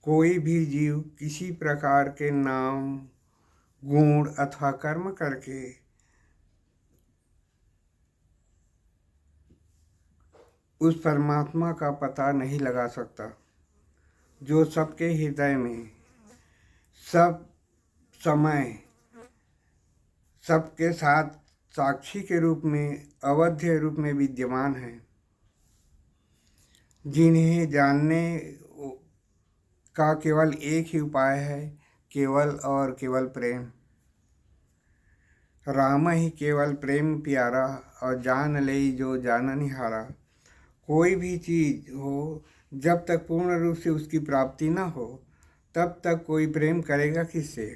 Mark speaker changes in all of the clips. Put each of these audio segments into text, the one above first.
Speaker 1: कोई भी जीव किसी प्रकार के नाम, गुण अथवा कर्म करके उस परमात्मा का पता नहीं लगा सकता, जो सबके हृदय में सब समय सबके साथ साक्षी के रूप में, अवध्य रूप में विद्यमान है, जिन्हें जानने का केवल एक ही उपाय है, केवल और केवल प्रेम। राम ही केवल प्रेम प्यारा, और जान ले जो जाननिहारा। कोई भी चीज़ हो, जब तक पूर्ण रूप से उसकी प्राप्ति न हो, तब तक कोई प्रेम करेगा किससे।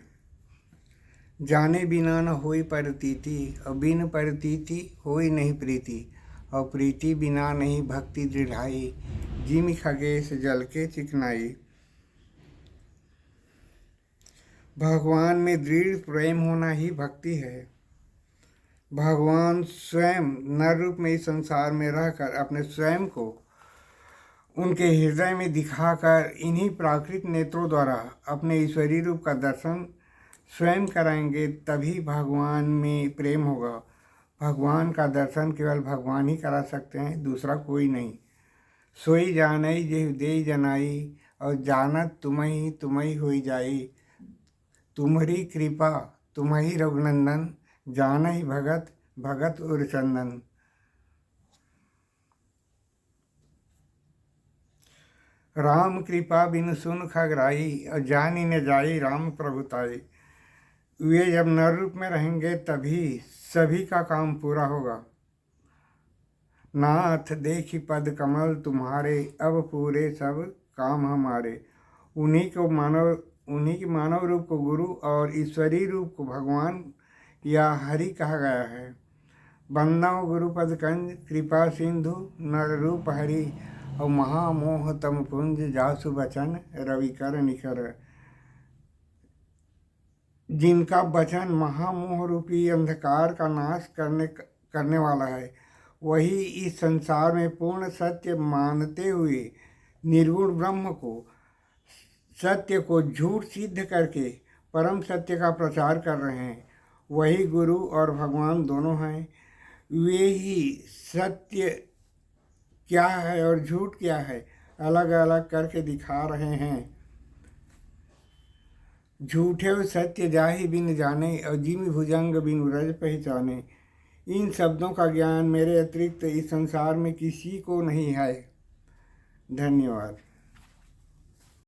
Speaker 1: जाने बिना न होई प्रतीति, और बिन प्रतीति होई नहीं प्रीति, और प्रीति बिना नहीं भक्ति दृढ़ाई, जिमि खगेश जल के चिकनाई। भगवान में दृढ़ प्रेम होना ही भक्ति है। भगवान स्वयं नर रूप में इस संसार में रहकर अपने स्वयं को उनके हृदय में दिखाकर इन्हीं प्राकृत नेत्रों द्वारा अपने ईश्वरीय रूप का दर्शन स्वयं कराएंगे, तभी भगवान में प्रेम होगा। भगवान का दर्शन केवल भगवान ही करा सकते हैं, दूसरा कोई नहीं। सोई जानई जेहु देई जनाई, और जानत तुम्ही होई जाई। तुम्हारी कृपा तुम्ही रघुनंदन, जानहि भगत भगत उरचंदन। राम कृपा बिनु सुन खगराई, और जानी न जाई राम प्रभुताई। वे जब नर रूप में रहेंगे तभी सभी का काम पूरा होगा। नाथ देखी पद कमल तुम्हारे, अब पूरे सब काम हमारे। उन्हीं के मानव रूप को गुरु और ईश्वरीय रूप को भगवान या हरि कहा गया है। बंदाओ गुरुपद कंज, कृपा सिंधु नर रूप हरि, और महामोह तम पुंज, जासु बचन रवि कर निकर। जिनका वचन महामोह रूपी अंधकार का नाश करने वाला है, वही इस संसार में पूर्ण सत्य मानते हुए निर्गुण ब्रह्म को, सत्य को झूठ सिद्ध करके परम सत्य का प्रचार कर रहे हैं। वही गुरु और भगवान दोनों हैं। वे ही सत्य क्या है और झूठ क्या है अलग अलग करके दिखा रहे हैं। झूठे और सत्य जाहि बिन जाने, और जिमि भुजंग बिन रज पहचाने। इन शब्दों का ज्ञान मेरे अतिरिक्त इस संसार में किसी को नहीं है। धन्यवाद।